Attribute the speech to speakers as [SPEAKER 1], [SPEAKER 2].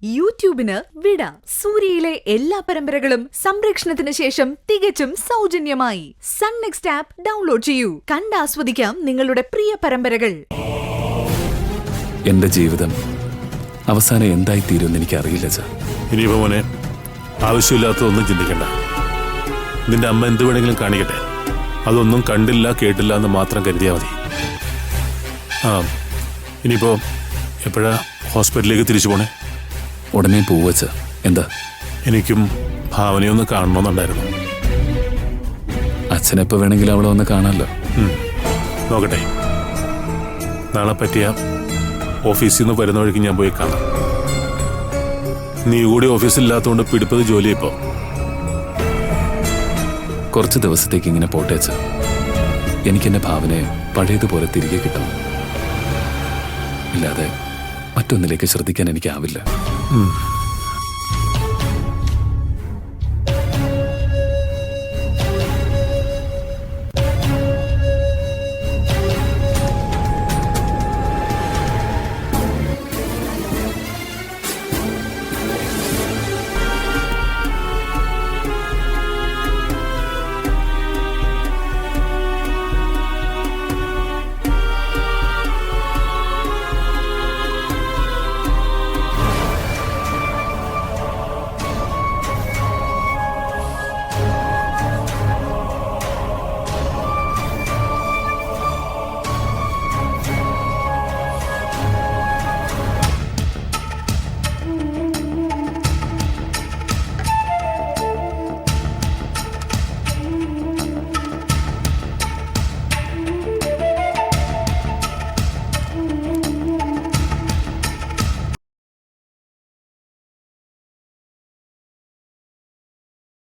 [SPEAKER 1] യൂട്യൂബിന് വിട. സൂര്യയിലെ എല്ലാ പരമ്പരകളും സംരക്ഷണത്തിന് ശേഷം തികച്ചും സൗജന്യമായി സൺ നെക്സ്റ്റ് ആപ്പ് ഡൗൺലോഡ് ചെയ്യൂ. കണ്ടാസ്വദിക്കാം നിങ്ങളുടെ പ്രിയ പരമ്പരകൾ.
[SPEAKER 2] എന്റെ ജീവിതം അവസാനം എന്തായി തീരുമെന്ന് എനിക്കറിയില്ല സാർ.
[SPEAKER 3] ഇനിയിപ്പോ മോനെ ആവശ്യമില്ലാത്തതൊന്നും ചിന്തിക്കണ്ട. നിന്റെ അമ്മ എന്ത് വേണമെങ്കിലും കാണിക്കട്ടെ, അതൊന്നും കണ്ടില്ല കേട്ടില്ല എന്ന് മാത്രം കരുതിയാൽ മതി. ഇനിയിപ്പോ എപ്പോഴാ ഹോസ്പിറ്റലിലേക്ക് തിരിച്ചു പോണേ?
[SPEAKER 2] ഉടനെ പോവുക സാർ. എന്താ?
[SPEAKER 3] എനിക്കും ഭാവനയൊന്ന് കാണണമെന്നുണ്ടായിരുന്നു.
[SPEAKER 2] അച്ഛനെപ്പോ വേണമെങ്കിലും അവളെ ഒന്ന് കാണാമല്ലോ.
[SPEAKER 3] നോക്കട്ടെ, നാളെ പറ്റിയ ഓഫീസിൽ നിന്ന് വരുന്ന വഴിക്ക് ഞാൻ പോയി കാണാം. നീ കൂടി ഓഫീസിലില്ലാത്തതുകൊണ്ട് പിടിപ്പത് ജോലി. ഇപ്പോ
[SPEAKER 2] കുറച്ച് ദിവസത്തേക്ക് ഇങ്ങനെ പോട്ടെ സാർ. എനിക്കെന്റെ ഭാവനയെ പഴയതുപോലെ തിരികെ കിട്ടണം. ഇല്ലാതെ മറ്റൊന്നിലേക്ക് ശ്രദ്ധിക്കാൻ എനിക്കാവില്ല.